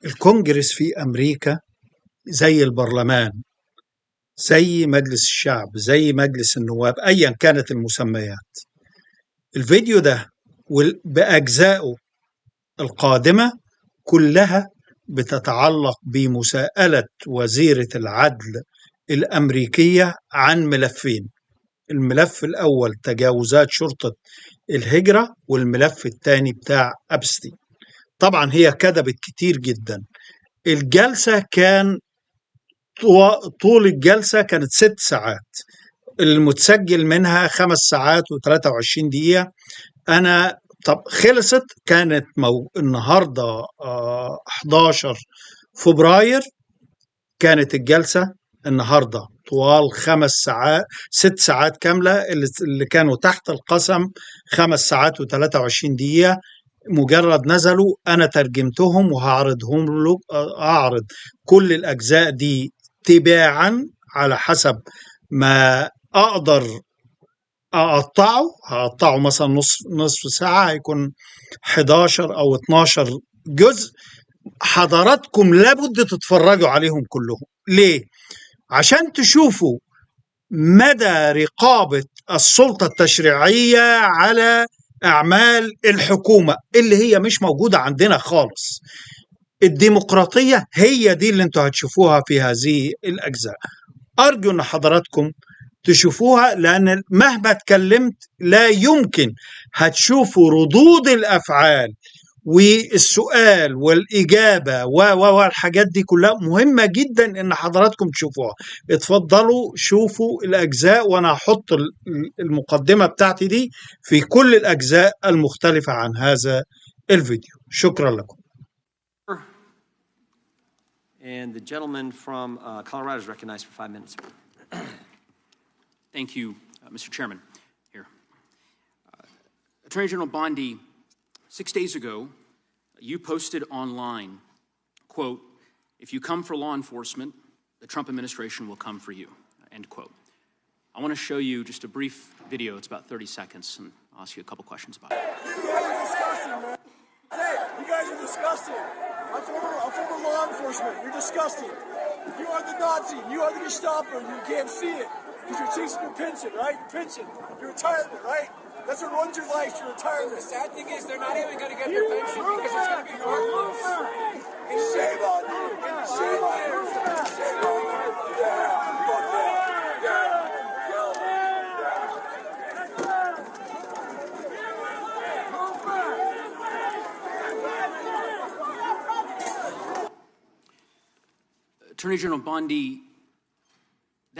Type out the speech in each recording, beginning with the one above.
الكونجرس في أمريكا زي البرلمان، زي مجلس الشعب، زي مجلس النواب، أيا كانت المسميات. الفيديو ده بأجزائه القادمة كلها بتتعلق بمساءلة وزيرة العدل الأمريكية عن ملفين. الملف الأول تجاوزات شرطة الهجرة، والملف الثاني بتاع أبستي. طبعا هي كذبت كتير جدا. الجلسة كان طول الجلسة كانت 6 ساعات، المتسجل منها 5 ساعات و23 دقيقة. طب خلصت، كانت النهاردة 11 فبراير، كانت الجلسة النهاردة طوال 5 ساعات، 6 ساعات كاملة، اللي كانوا تحت القسم 5 ساعات و23 دقيقة. مجرد نزلوا أنا ترجمتهم وهعرضهم له، أعرض كل الأجزاء دي تباعا على حسب ما أقدر هقطعه مثلا نصف ساعة، هيكون 11 أو 12 جزء. حضراتكم لابد تتفرجوا عليهم كلهم. ليه؟ عشان تشوفوا مدى رقابة السلطة التشريعية على أعمال الحكومة اللي هي مش موجودة عندنا خالص. الديمقراطية هي دي اللي انتوا هتشوفوها في هذه الأجزاء. أرجو أن حضراتكم تشوفوها، لأن مهما اتكلمت لا يمكن هتشوفوا ردود الأفعال والسؤال والإجابة والحاجات دي كلها مهمة جدا إن حضراتكم تشوفوها. اتفضلوا شوفوا الأجزاء، وأنا هحط المقدمة بتاعتي دي في كل الأجزاء المختلفة عن هذا الفيديو. شكرا لكم. And the gentleman from Colorado is recognized for 5 minutes. Thank you, Mr. Chairman. Here. Attorney General Bondi, 6 days ago, you posted online, quote, "If you come for law enforcement, the Trump administration will come for you," end quote. I want to show you just a brief video. It's about 30 seconds, and I'll ask you a couple questions about it. You guys are disgusting, man. Hey, you guys are disgusting. I'm former law enforcement. You're disgusting. You are the Nazi. You are the Gestapo. You can't see it because you're chasing your pension, right? Your pension, your retirement, right? That's what runs your life, your retirement. The sad thing is they're not even going to get their pension because it's going to be worthless. And shame on you. Shame on you. Shame on you. Yeah. Fuck that. Yeah. Attorney General Bondi,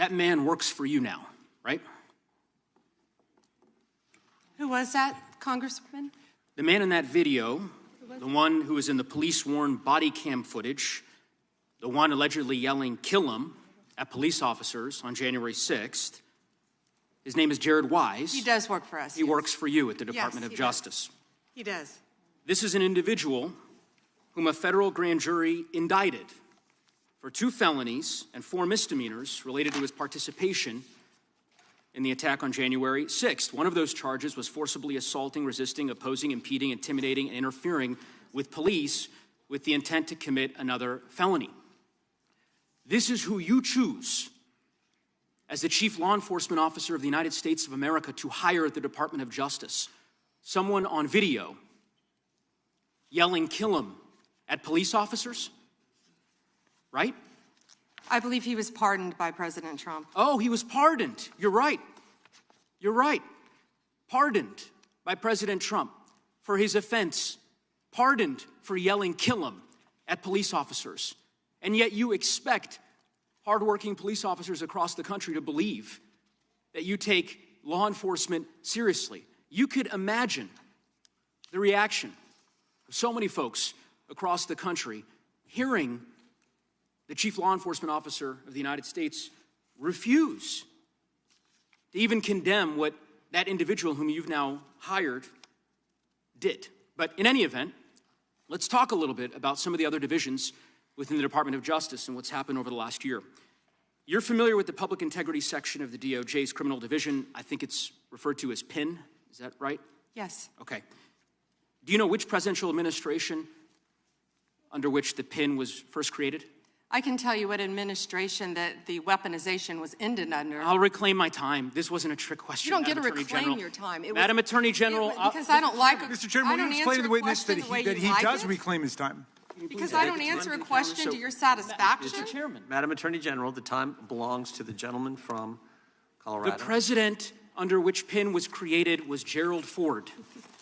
that man works for you now, right? Who was that, Congressman? The man in that video, the one who was in the police-worn body cam footage, the one allegedly yelling, "Kill him," at police officers on January 6th, his name is Jared Wise. He does work for us. He works for you at the Department of Justice. He does. This is an individual whom a federal grand jury indicted for 2 felonies and 4 misdemeanors related to his participation in the attack on January 6th. One of those charges was forcibly assaulting, resisting, opposing, impeding, intimidating, and interfering with police with the intent to commit another felony. This is who you choose as the chief law enforcement officer of the United States of America to hire at the Department of Justice. Someone on video yelling, "Kill him," at police officers? Right? I believe he was pardoned by President Trump. Oh, he was pardoned. You're right. You're right. Pardoned by President Trump for his offense. Pardoned for yelling, "Kill him," at police officers. And yet you expect hardworking police officers across the country to believe that you take law enforcement seriously. You could imagine the reaction of so many folks across the country hearing the chief law enforcement officer of the United States refuse to even condemn what that individual whom you've now hired did. But in any event, let's talk a little bit about some of the other divisions within the Department of Justice and what's happened over the last year. You're familiar with the public integrity section of the DOJ's criminal division. I think it's referred to as PIN. Is that right? Yes. Okay. Do you know which presidential administration under which the PIN was first created? I can tell you what administration that the weaponization was ended under. I'll reclaim my time. This wasn't a trick question. You don't get to Madam Attorney reclaim General. your time. Madam Attorney General. Because I don't like Mr. Chairman, will you explain to the witness that he does reclaim his time? Because I don't answer a question to your satisfaction. Mr. Chairman. Madam Attorney General, the time belongs to the gentleman from Colorado. The president under which PIN was created was Gerald Ford.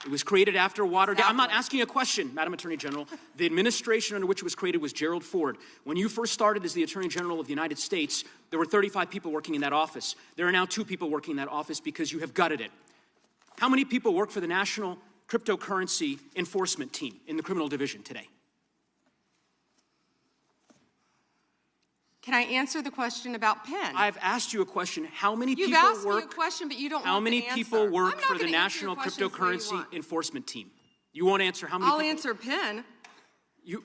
It was created after Watergate. I'm not asking a question, Madam Attorney General. The administration under which it was created was Gerald Ford. When you first started as the Attorney General of the United States, there were 35 people working in that office. There are now 2 people working in that office because you have gutted it. How many people work for the National Cryptocurrency Enforcement Team in the criminal division today? Can I answer the question about PIN? I've asked you a question. How many people You've asked work? me a question, but you don't How want many the answer. people work I'm not for the gonna answer your National questions the way you Cryptocurrency want. Enforcement Team? You won't answer how many I'll people? answer PIN. You.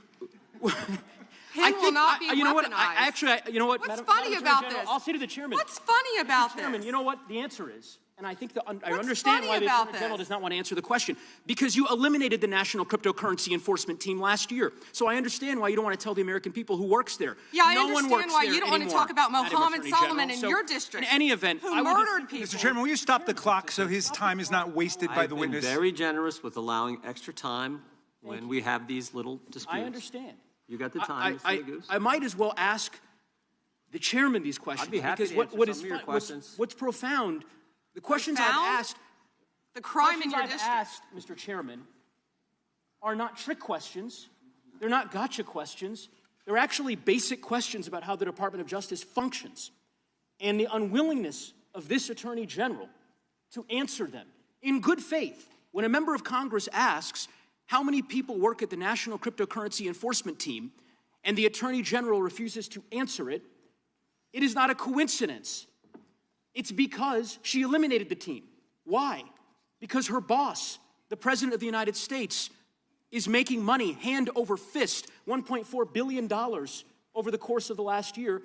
PIN will not be you know what? weaponized. You know what? What's Madam funny Attorney about General, this? I'll say to the chairman. What's funny about Mr. Chairman, this? you know what the answer is? And I think I What's understand funny why the about Attorney General this? does not want to answer the question. Because you eliminated the National Cryptocurrency Enforcement Team last year. So I understand why you don't want to tell the American people who works there. Yeah, I no one understand works why there you don't want to anymore, talk about Madam Mohammed Attorney Solomon General. in So, your district. In any event, who I would murdered people. Mr. Chairman, will you stop the clock so his time is not wasted by I've the been witness? very generous with allowing extra time when we have these little disputes. I understand. You got the time, Mr. Goose. I might as well ask the chairman these questions. I'd be happy because to what answer some of your questions. What's profound, the questions Profound? I've asked, The crime in questions your I've district. asked, Mr. Chairman, are not trick questions. They're not gotcha questions. They're actually basic questions about how the Department of Justice functions and the unwillingness of this Attorney General to answer them in good faith. When a member of Congress asks how many people work at the National Cryptocurrency Enforcement Team and the Attorney General refuses to answer it, it is not a coincidence. It's because she eliminated the team. Why? Because her boss, the President of the United States, is making money hand over fist, $1.4 billion over the course of the last year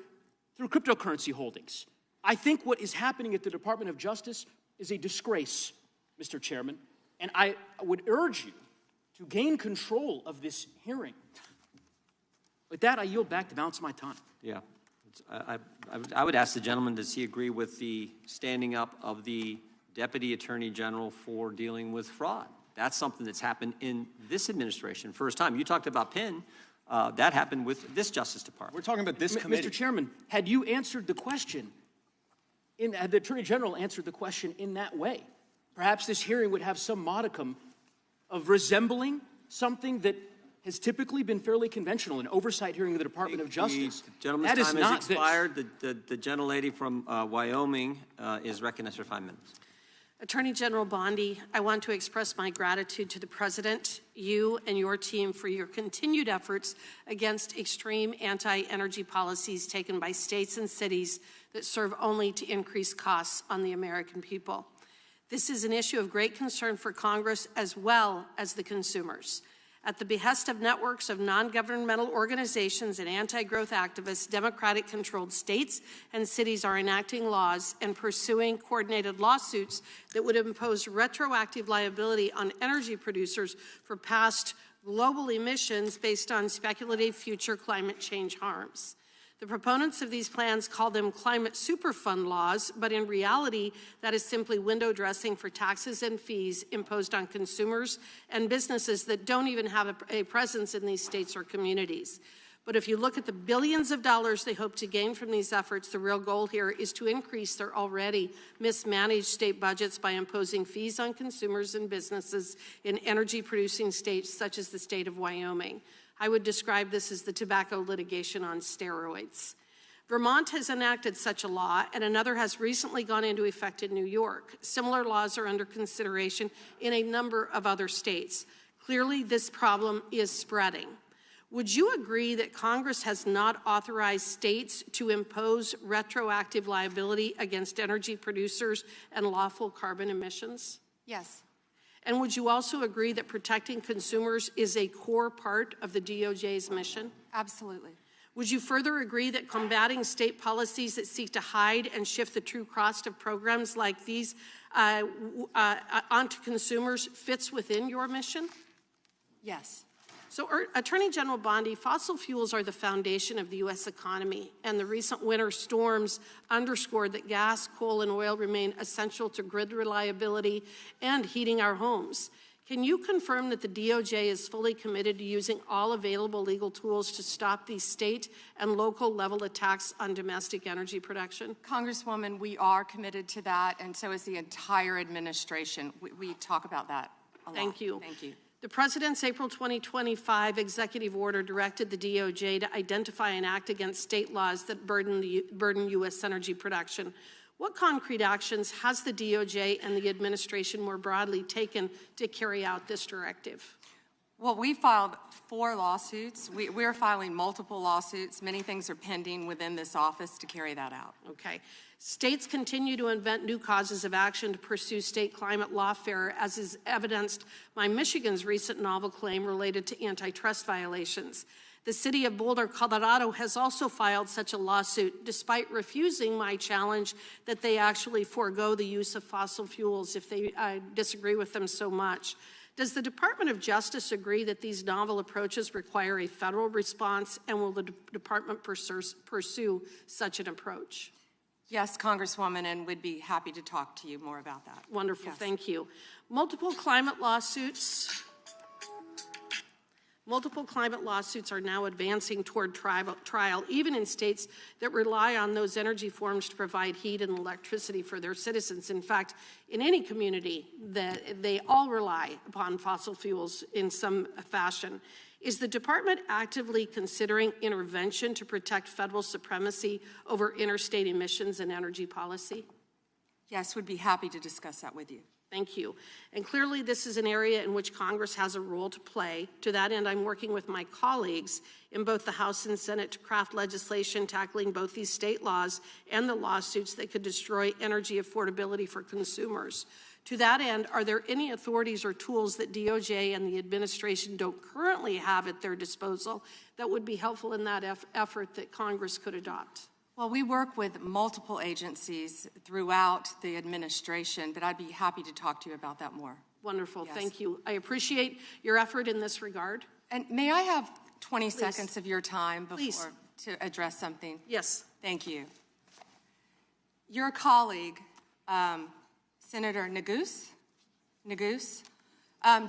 through cryptocurrency holdings. I think what is happening at the Department of Justice is a disgrace, Mr. Chairman, and I would urge you to gain control of this hearing. With that, I yield back the balance of my time. Yeah. I would ask the gentleman, does he agree with the standing up of the Deputy Attorney General for dealing with fraud? That's something that's happened in this administration. First time. You talked about PIN. That happened with this Justice Department. We're talking about this committee. Mr. Chairman, had you answered the question, had the Attorney General answered the question in that way, perhaps this hearing would have some modicum of resembling something that has typically been fairly conventional, an oversight hearing of the Department of Justice. The gentleman's That is time has not this. expired. The gentlelady from Wyoming is recognized for 5 minutes. Attorney General Bondi, I want to express my gratitude to the President, you and your team for your continued efforts against extreme anti-energy policies taken by states and cities that serve only to increase costs on the American people. This is an issue of great concern for Congress as well as the consumers. At the behest of networks of non-governmental organizations and anti-growth activists, Democratic-controlled states and cities are enacting laws and pursuing coordinated lawsuits that would impose retroactive liability on energy producers for past global emissions based on speculative future climate change harms. The proponents of these plans call them climate superfund laws, but in reality, that is simply window dressing for taxes and fees imposed on consumers and businesses that don't even have a presence in these states or communities. But if you look at the billions of dollars they hope to gain from these efforts, the real goal here is to increase their already mismanaged state budgets by imposing fees on consumers and businesses in energy-producing states such as the state of Wyoming. I would describe this as the tobacco litigation on steroids. Vermont has enacted such a law, and another has recently gone into effect in New York. Similar laws are under consideration in a number of other states. Clearly, this problem is spreading. Would you agree that Congress has not authorized states to impose retroactive liability against energy producers and lawful carbon emissions? Yes. And would you also agree that protecting consumers is a core part of the DOJ's mission? Absolutely. Would you further agree that combating state policies that seek to hide and shift the true cost of programs like these onto consumers fits within your mission? Yes. So, Attorney General Bondi, fossil fuels are the foundation of the U.S. economy, and the recent winter storms underscored that gas, coal, and oil remain essential to grid reliability and heating our homes. Can you confirm that the DOJ is fully committed to using all available legal tools to stop these state and local level attacks on domestic energy production? Congresswoman, we are committed to that, and so is the entire administration. We talk about that a lot. Thank you. Thank you. The President's April 2025 executive order directed the DOJ to identify and act against state laws that burden U.S. energy production. What concrete actions has the DOJ and the administration more broadly taken to carry out this directive? Well, we filed 4 lawsuits. We're filing multiple lawsuits. Many things are pending within this office to carry that out. Okay. States continue to invent new causes of action to pursue state climate lawfare, as is evidenced by Michigan's recent novel claim related to antitrust violations. The city of Boulder, Colorado, has also filed such a lawsuit, despite refusing my challenge that they actually forego the use of fossil fuels if they disagree with them so much. Does the Department of Justice agree that these novel approaches require a federal response, and will the department pursue such an approach? Yes, Congresswoman, and we'd be happy to talk to you more about that. Wonderful, yes. Thank you. Multiple climate lawsuits are now advancing toward trial, even in states that rely on those energy forms to provide heat and electricity for their citizens. In fact, in any community, they all rely upon fossil fuels in some fashion. Is the department actively considering intervention to protect federal supremacy over interstate emissions and energy policy? Yes, we'd be happy to discuss that with you. Thank you. And clearly this is an area in which Congress has a role to play. To that end, I'm working with my colleagues in both the House and Senate to craft legislation tackling both these state laws and the lawsuits that could destroy energy affordability for consumers. To that end, are there any authorities or tools that DOJ and the administration don't currently have at their disposal that would be helpful in that effort that Congress could adopt? Well, we work with multiple agencies throughout the administration, but I'd be happy to talk to you about that more. Wonderful. Yes. Thank you. I appreciate your effort in this regard. And may I have 20 seconds of your time before to address something? Yes. Thank you. Your colleague, Senator Neguse,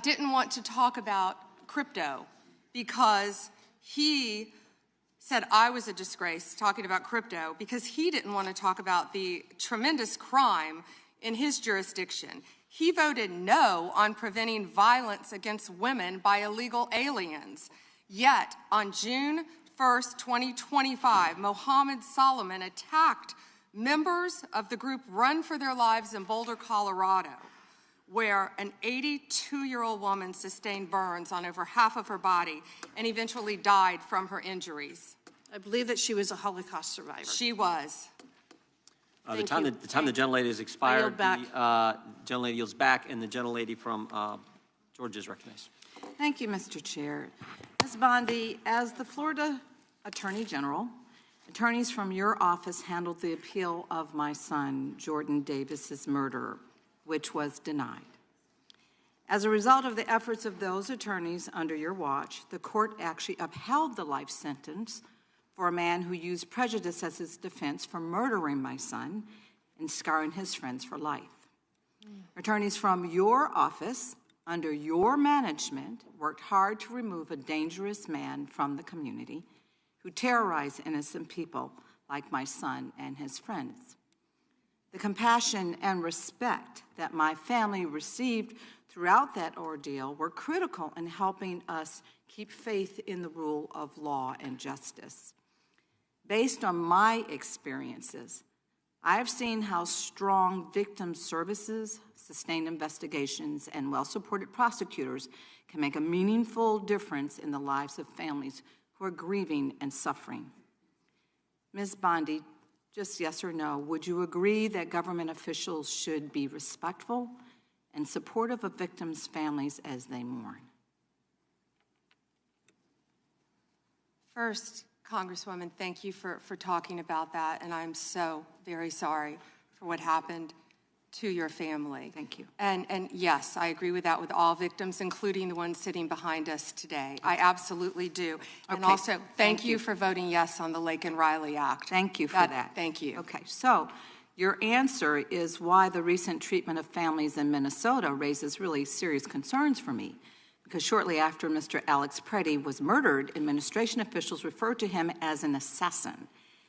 didn't want to talk about crypto because he said I was a disgrace talking about crypto because he didn't want to talk about the tremendous crime in his jurisdiction. He voted no on preventing violence against women by illegal aliens. Yet, on June 1st, 2025, Mohammed Solomon attacked members of the group Run for Their Lives in Boulder, Colorado, where an 82-year-old woman sustained burns on over half of her body and eventually died from her injuries. I believe that she was a Holocaust survivor. She was. The time the gentlelady has expired, the gentlelady yields back, and the gentlelady from Georgia is recognized. Thank you, Mr. Chair. Ms. Bondi, as the Florida Attorney General, attorneys from your office handled the appeal of my son, Jordan Davis's murder, which was denied. As a result of the efforts of those attorneys under your watch, the court actually upheld the life sentence for a man who used prejudice as his defense for murdering my son and scarring his friends for life. Attorneys from your office, under your management, worked hard to remove a dangerous man from the community who terrorized innocent people like my son and his friends. The compassion and respect that my family received throughout that ordeal were critical in helping us keep faith in the rule of law and justice. Based on my experiences, I have seen how strong victim services, sustained investigations, and well-supported prosecutors can make a meaningful difference in the lives of families who are grieving and suffering. Ms. Bondi, just yes or no, would you agree that government officials should be respectful and supportive of victims' families as they mourn? First, Congresswoman, thank you for talking about that, and I'm so very sorry for what happened. to your family. Thank you. And yes, I agree with that with all victims, including the ones sitting behind us today. I absolutely do. And Okay. also, thank you for voting yes on the Lake and Riley Act. Thank you for that. Thank you. Okay, so your answer is why the recent treatment of families in Minnesota raises really serious concerns for me. Because shortly after Mr. Alex Preddy was murdered, administration officials referred to him as an assassin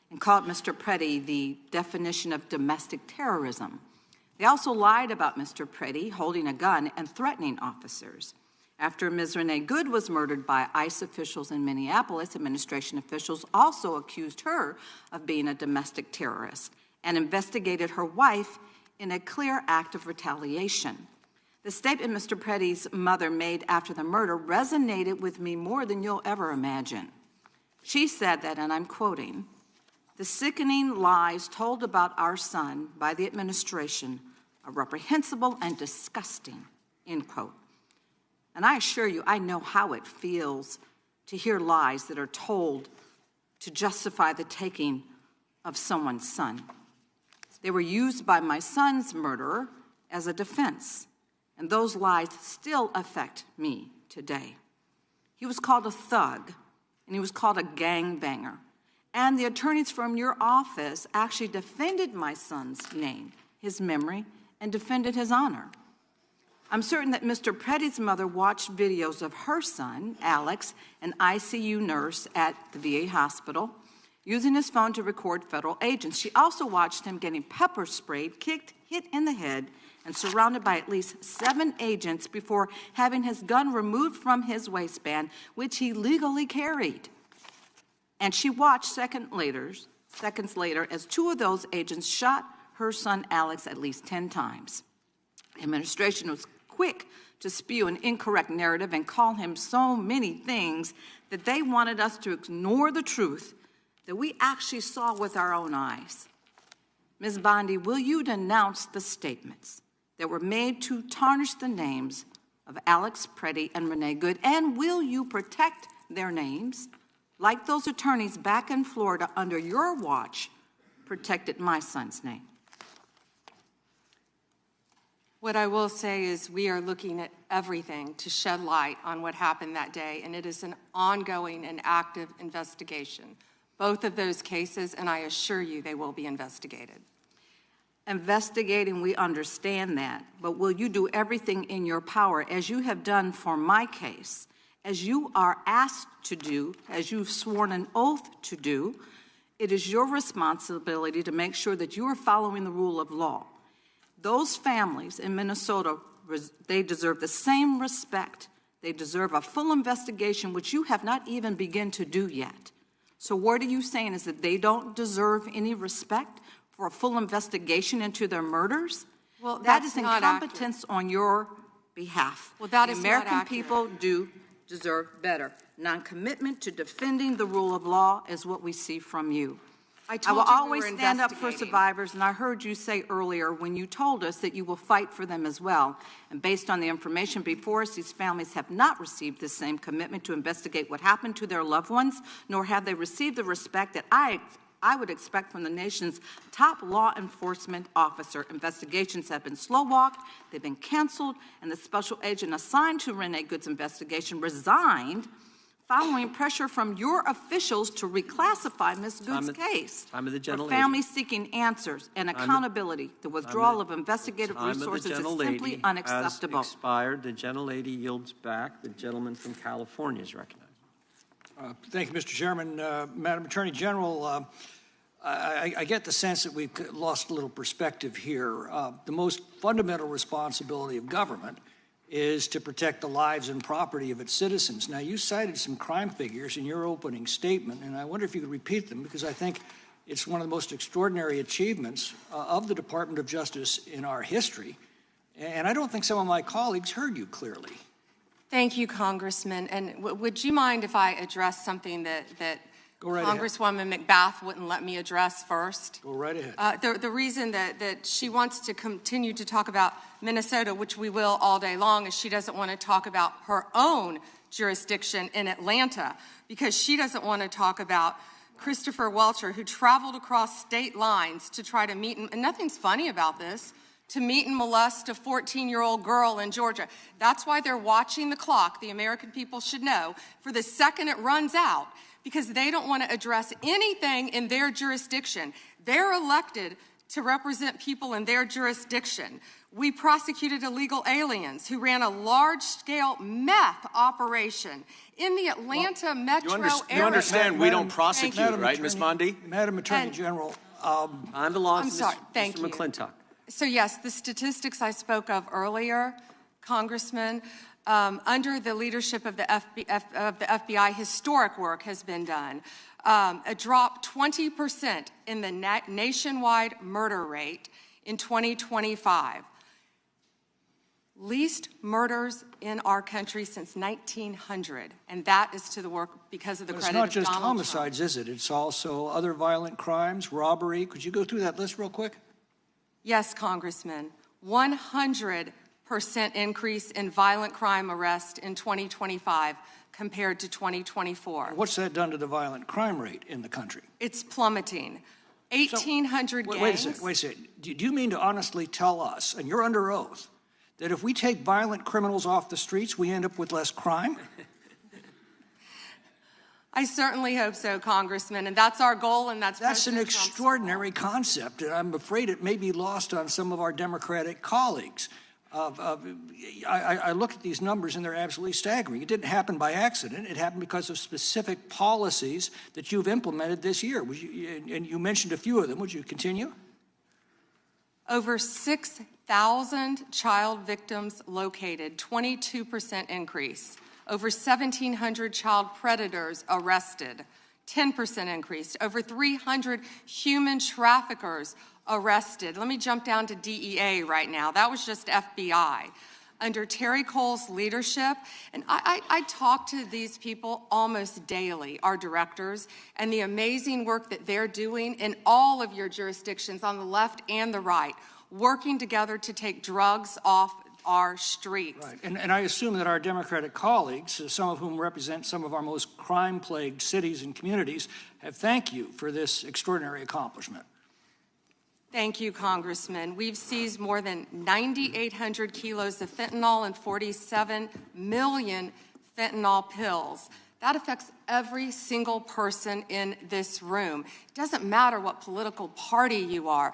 and called Mr. Preddy the definition of domestic terrorism. They also lied about Mr. Preddy holding a gun and threatening officers. After Ms. Renee Good was murdered by ICE officials in Minneapolis, administration officials also accused her of being a domestic terrorist and investigated her wife in a clear act of retaliation. The statement Mr. Preddy's mother made after the murder resonated with me more than you'll ever imagine. She said that, and I'm quoting, "The sickening lies told about our son by the administration are reprehensible and disgusting," end quote. And I assure you, I know how it feels to hear lies that are told to justify the taking of someone's son. They were used by my son's murderer as a defense, and those lies still affect me today. He was called a thug, and he was called a gangbanger. And the attorneys from your office actually defended my son's name, his memory, and defended his honor. I'm certain that Mr. Preddy's mother watched videos of her son, Alex, an ICU nurse at the VA hospital, using his phone to record federal agents. She also watched him getting pepper sprayed, kicked, hit in the head, and surrounded by at least 7 agents before having his gun removed from his waistband, which he legally carried. And she watched seconds later as 2 of those agents shot her son Alex at least 10 times. The administration was quick to spew an incorrect narrative and call him so many things that they wanted us to ignore the truth that we actually saw with our own eyes. Ms. Bondi, will you denounce the statements that were made to tarnish the names of Alex Preddy and Renee Good, and will you protect their names like those attorneys back in Florida under your watch protected my son's name? What I will say is we are looking at everything to shed light on what happened that day, and it is an ongoing and active investigation. Both of those cases, and I assure you they will be investigated. Investigating, we understand that, but will you do everything in your power, as you have done for my case, as you are asked to do, as you've sworn an oath to do? It is your responsibility to make sure that you are following the rule of law. Those families in Minnesota, they deserve the same respect. They deserve a full investigation, which you have not even begun to do yet. So what are you saying, is that they don't deserve any respect for a full investigation into their murders? Well, that is that's not incompetence on your behalf. Well, that the is American not accurate. people do deserve better. Non-commitment to defending the rule of law is what we see from you. I will told you we always were stand up for investigating. survivors, and I heard you say earlier when you told us that you will fight for them as well. And based on the information before us, these families have not received the same commitment to investigate what happened to their loved ones, nor have they received the respect that I would expect from the nation's top law enforcement officer. Investigations have been slow-walked, they've been canceled, and the special agent assigned to Renee Good's investigation resigned following pressure from your officials to reclassify Ms. Good's case. Time of the gentlelady. For families seeking answers and accountability, the withdrawal of investigative resources is simply unacceptable. Has expired. The gentlelady yields back. The gentleman from California is recognized. Thank you, Mr. Chairman. Madam Attorney General, I get the sense that we've lost a little perspective here. The most fundamental responsibility of government is to protect the lives and property of its citizens. Now, you cited some crime figures in your opening statement, and I wonder if you could repeat them, because I think it's one of the most extraordinary achievements of the Department of Justice in our history, and I don't think some of my colleagues heard you clearly. Thank you, Congressman. And would you mind if I address something that Congresswoman McBath wouldn't let me address first? Go right ahead. The reason that she wants to continue to talk about Minnesota, which we will all day long, is she doesn't want to talk about her own jurisdiction in Atlanta, because she doesn't want to talk about Christopher Welcher, who traveled across state lines to try to meet, and nothing's funny about this, to meet and molest a 14-year-old girl in Georgia. That's why they're watching the clock, the American people should know, for the second it runs out, because they don't want to address anything in their jurisdiction. They're elected to represent people in their jurisdiction. We prosecuted illegal aliens who ran a large-scale meth operation in the Atlanta metro area. You understand we don't prosecute, right, Ms. Bondi? Madam Attorney General. I'm sorry, thank Mr. you. McClintock. So yes, the statistics I spoke of earlier, Congressman, under the leadership of the FBI, historic work has been done. A drop 20% in the nationwide murder rate in 2025. Least murders in our country since 1900, and that is to the work because of the credit of Donald Trump. It's not just homicides, is it? It's also other violent crimes, robbery. Could you go through that list real quick? Yes, Congressman. 100% increase in violent crime arrests in 2025 compared to 2024. What's that done to the violent crime rate in the country? It's plummeting. 1,800 gangs. Wait a second. Do you mean to honestly tell us, and you're under oath, that if we take violent criminals off the streets, we end up with less crime? I certainly hope so, Congressman, and that's our goal, and that's an extraordinary concept, and I'm afraid it may be lost on some of our Democratic colleagues. I look at these numbers, and they're absolutely staggering. It didn't happen by accident. It happened because of specific policies that you've implemented this year. And you mentioned a few of them. Would you continue? Over 6,000 child victims located, 22% increase. Over 1,700 child predators arrested, 10% increase. Over 300 human traffickers arrested. Let me jump down to DEA right now. That was just FBI. Under Terry Cole's leadership, and I talk to these people almost daily, our directors, and the amazing work that they're doing in all of your jurisdictions on the left and the right, working together to take drugs off our streets. Right, and I assume that our Democratic colleagues, some of whom represent some of our most crime-plagued cities and communities, have thanked you for this extraordinary accomplishment. Thank you, Congressman. We've seized more than 9,800 kilos of fentanyl and 47 million fentanyl pills. That affects every single person in this room. It doesn't matter what political party you are.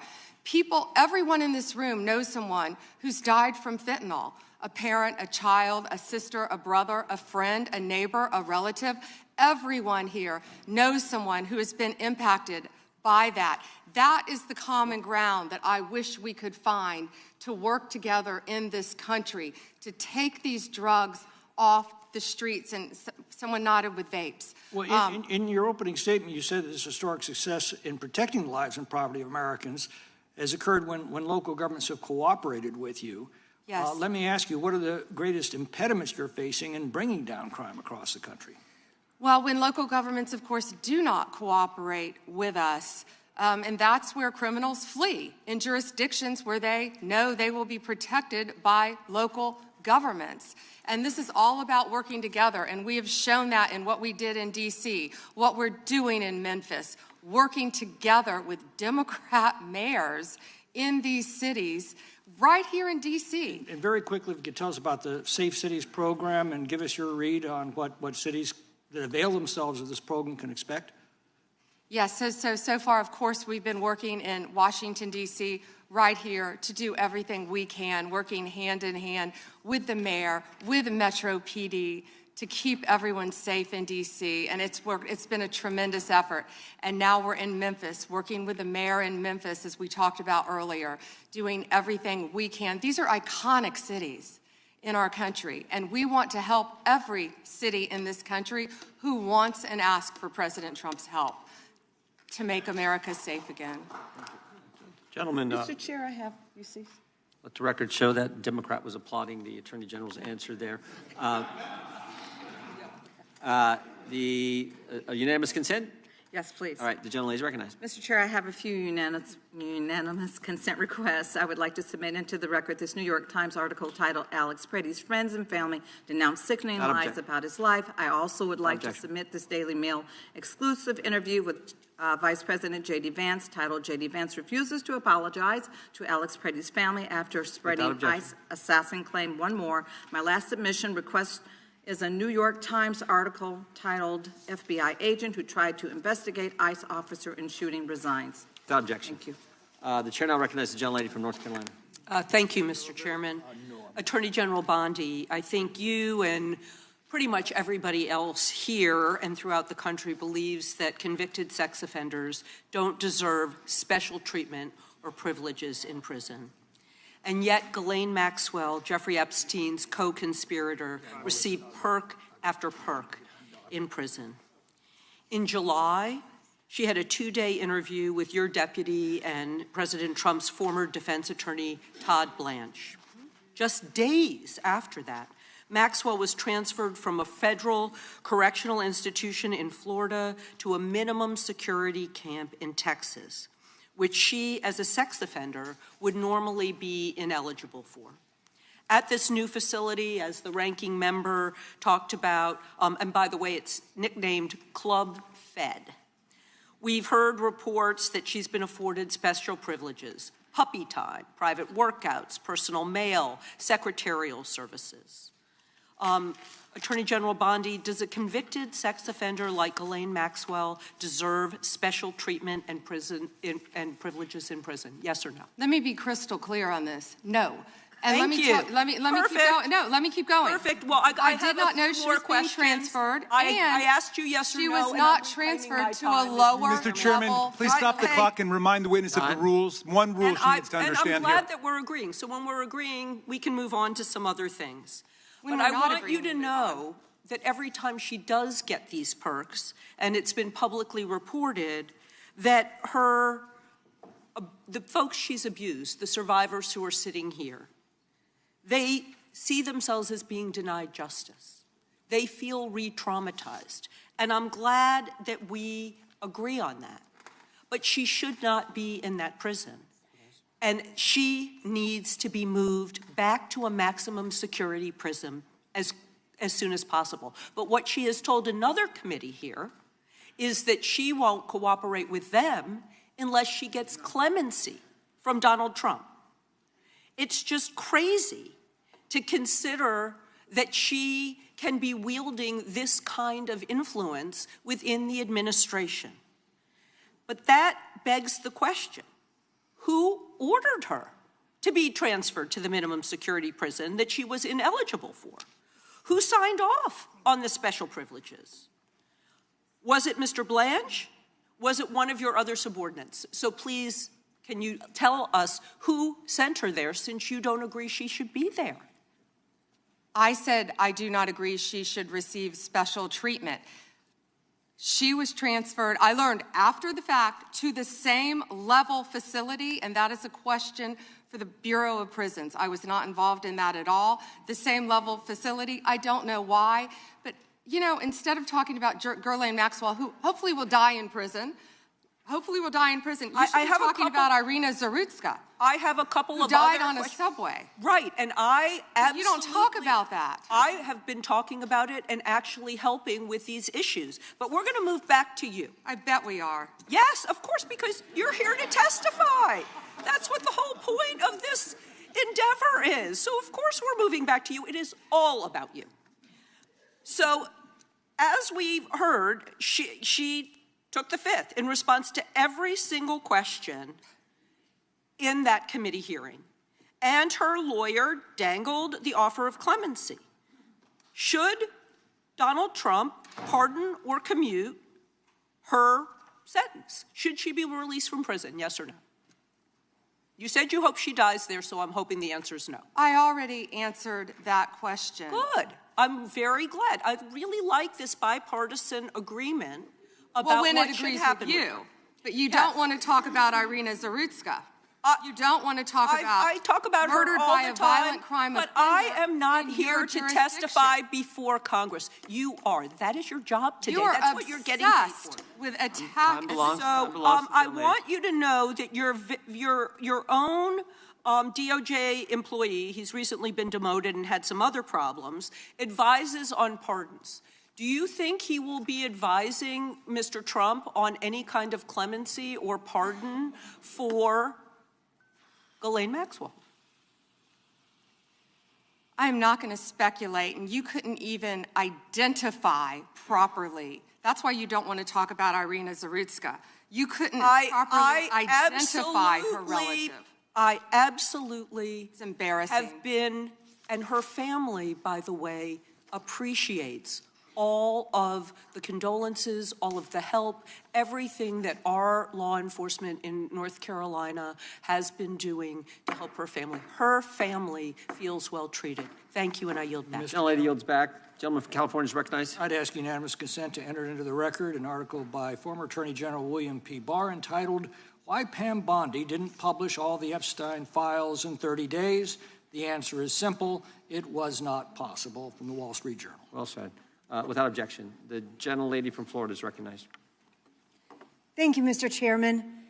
Everyone in this room knows someone who's died from fentanyl. A parent, a child, a sister, a brother, a friend, a neighbor, a relative. Everyone here knows someone who has been impacted by that. That is the common ground that I wish we could find to work together in this country, to take these drugs off the streets. And someone nodded with vapes. Well, in your opening statement, you said that this historic success in protecting the lives and property of Americans has occurred when local governments have cooperated with you. Yes. Let me ask you, what are the greatest impediments you're facing in bringing down crime across the country? Well, when local governments, of course, do not cooperate with us, and that's where criminals flee, in jurisdictions where they know they will be protected by local governments. And this is all about working together, and we have shown that in what we did in D.C., what we're doing in Memphis, working together with Democrat mayors in these cities right here in D.C. And very quickly, if you could tell us about the Safe Cities program and give us your read on what cities that avail themselves of this program can expect. Yes, so far, of course, we've been working in Washington, D.C., right here to do everything we can, working hand in hand with the mayor, with Metro PD, to keep everyone safe in D.C., and it's been a tremendous effort. And now we're in Memphis, working with the mayor in Memphis, as we talked about earlier, doing everything we can. These are iconic cities in our country, and we want to help every city in this country who wants and asks for President Trump's help to make America safe again. Gentlemen, Mr. Chair, I have, you see. let the record show that Democrat was applauding the Attorney General's answer there. A unanimous consent? Yes, please. All right, the gentlelady is recognized. Mr. Chair, I have a few unanimous consent requests. I would like to submit into the record this New York Times article titled Alex Pretty's Friends and Family Denounce Sickening Lies About His Life. I also would like to submit this Daily Mail exclusive interview with Vice President J.D. Vance titled J.D. Vance Refuses to Apologize to Alex Pretty's Family After Spreading ICE Assassin Claim. One more. My last submission request is a New York Times article titled FBI Agent Who Tried to Investigate ICE Officer in Shooting Resigns. Without objection. Thank you. The chair now recognizes the gentlelady from North Carolina. Thank you, Mr. Chairman. Attorney General Bondi, I think you and pretty much everybody else here and throughout the country believes that convicted sex offenders don't deserve special treatment or privileges in prison. And yet Ghislaine Maxwell, Jeffrey Epstein's co-conspirator, received perk after perk in prison. In July, she had a 2-day interview with your deputy and President Trump's former defense attorney, Todd Blanche. Just days after that, Maxwell was transferred from a federal correctional institution in Florida to a minimum security camp in Texas, which she, as a sex offender, would normally be ineligible for. At this new facility, as the ranking member talked about, and by the way, it's nicknamed Club Fed, we've heard reports that she's been afforded special privileges, puppy time, private workouts, personal mail, secretarial services. Attorney General Bondi, does a convicted sex offender like Ghislaine Maxwell deserve special treatment and privileges in prison? Yes or no? Let me be crystal clear on this. No. And Thank you. Let me keep going. No, let me keep going. Perfect. Well, I did not know she was being transferred. I asked you yes or no. She was not transferred to a lower Mr. Chairman, level. please stop the clock and remind the witness of the rules. One rule she needs to understand and I'm glad that we're agreeing. So when we're agreeing, we can move on to some other things. But I want you to know that every time she does get these perks, and it's been publicly reported, that the folks she's abused, the survivors who are sitting here, they see themselves as being denied justice. They feel re-traumatized. And I'm glad that we agree on that. But she should not be in that prison. And she needs to be moved back to a maximum security prison as soon as possible. But what she has told another committee here is that she won't cooperate with them unless she gets clemency from Donald Trump. It's just crazy to consider that she can be wielding this kind of influence within the administration. But that begs the question, who ordered her to be transferred to the minimum security prison that she was ineligible for? Who signed off on the special privileges? Was it Mr. Blanche? Was it one of your other subordinates? So please, can you tell us who sent her there, since you don't agree she should be there? I said I do not agree she should receive special treatment. She was transferred, I learned after the fact, to the same level facility, and that is a question for the Bureau of Prisons. I was not involved in that at all. The same level facility, I don't know why, but you know, instead of talking about Ghislaine Maxwell, who hopefully will die in prison, you should be talking about Irina Zarutska. I have a couple of died other on a subway. Right, and I absolutely... You don't talk about that. I have been talking about it and actually helping with these issues. But we're going to move back to you. I bet we are. Yes, of course, because you're here to testify. That's what the whole point of this endeavor is. So, of course, we're moving back to you. It is all about you. So, as we've heard, she took the fifth in response to every single question in that committee hearing. And her lawyer dangled the offer of clemency. Should Donald Trump pardon or commute her sentence? Should she be released from prison, yes or no? You said you hope she dies there, so I'm hoping the answer is no. I already answered that question. Good. I'm very glad. I really like this bipartisan agreement about when what it should agrees happen with you. But you don't want to talk about Irina Zarutska. You don't want to talk about I talk about her murdered all by the a time, violent crime but offender I am not in here your to jurisdiction. testify before Congress. You are. That is your job today. You are That's what you're getting paid for. obsessed with attack. I want you to know that your own DOJ employee, he's recently been demoted and had some other problems, advises on pardons. Do you think he will be advising Mr. Trump on any kind of clemency or pardon for Ghislaine Maxwell? I'm not going to speculate, and you couldn't even identify properly. That's why you don't want to talk about Irina Zarutska. You couldn't properly identify her relative. I absolutely it's embarrassing. Have been, and her family, by the way, appreciates all of the condolences, all of the help, everything that our law enforcement in North Carolina has been doing to help her family. Her family feels well treated. Thank you, and I yield back. The gentlelady yields back. Gentleman from California is recognized. I'd ask unanimous consent to enter into the record an article by former Attorney General William P. Barr entitled, "Why Pam Bondi Didn't Publish All the Epstein Files in 30 Days." The answer is simple. It was not possible, from the Wall Street Journal. Well said. Without objection, the gentlelady from Florida is recognized. Thank you, Mr. Chairman.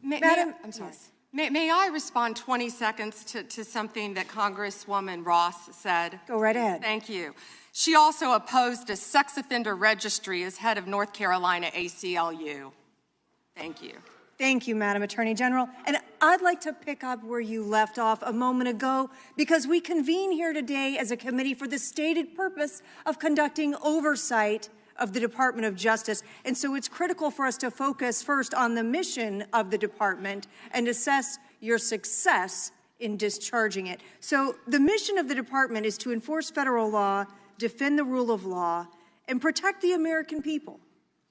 I'm sorry. May I respond 20 seconds to something that Congresswoman Ross said? Go right ahead. Thank you. She also opposed a sex offender registry as head of North Carolina ACLU. Thank you. Thank you, Madam Attorney General. And I'd like to pick up where you left off a moment ago, because we convene here today as a committee for the stated purpose of conducting oversight of the Department of Justice. And so it's critical for us to focus first on the mission of the department and assess your success in discharging it. So the mission of the department is to enforce federal law, defend the rule of law, and protect the American people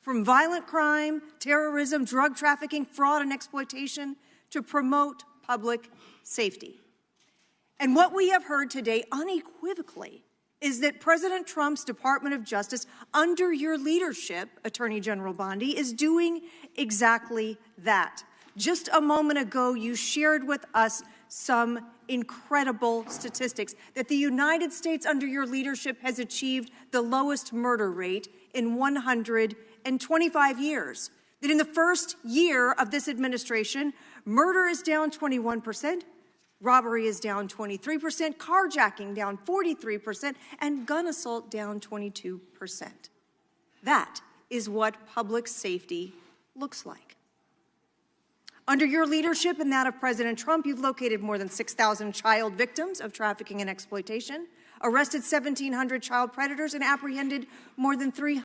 from violent crime, terrorism, drug trafficking, fraud, and exploitation, to promote public safety. And what we have heard today unequivocally is that President Trump's Department of Justice, under your leadership, Attorney General Bondi, is doing exactly that. Just a moment ago, you shared with us some incredible statistics that the United States, under your leadership, has achieved the lowest murder rate in 125 years. That in the first year of this administration, murder is down 21%, robbery is down 23%, carjacking down 43%, and gun assault down 22%. That is what public safety looks like. Under your leadership and that of President Trump, you've located more than 6,000 child victims of trafficking and exploitation, arrested 1,700 child predators, and apprehended more than 300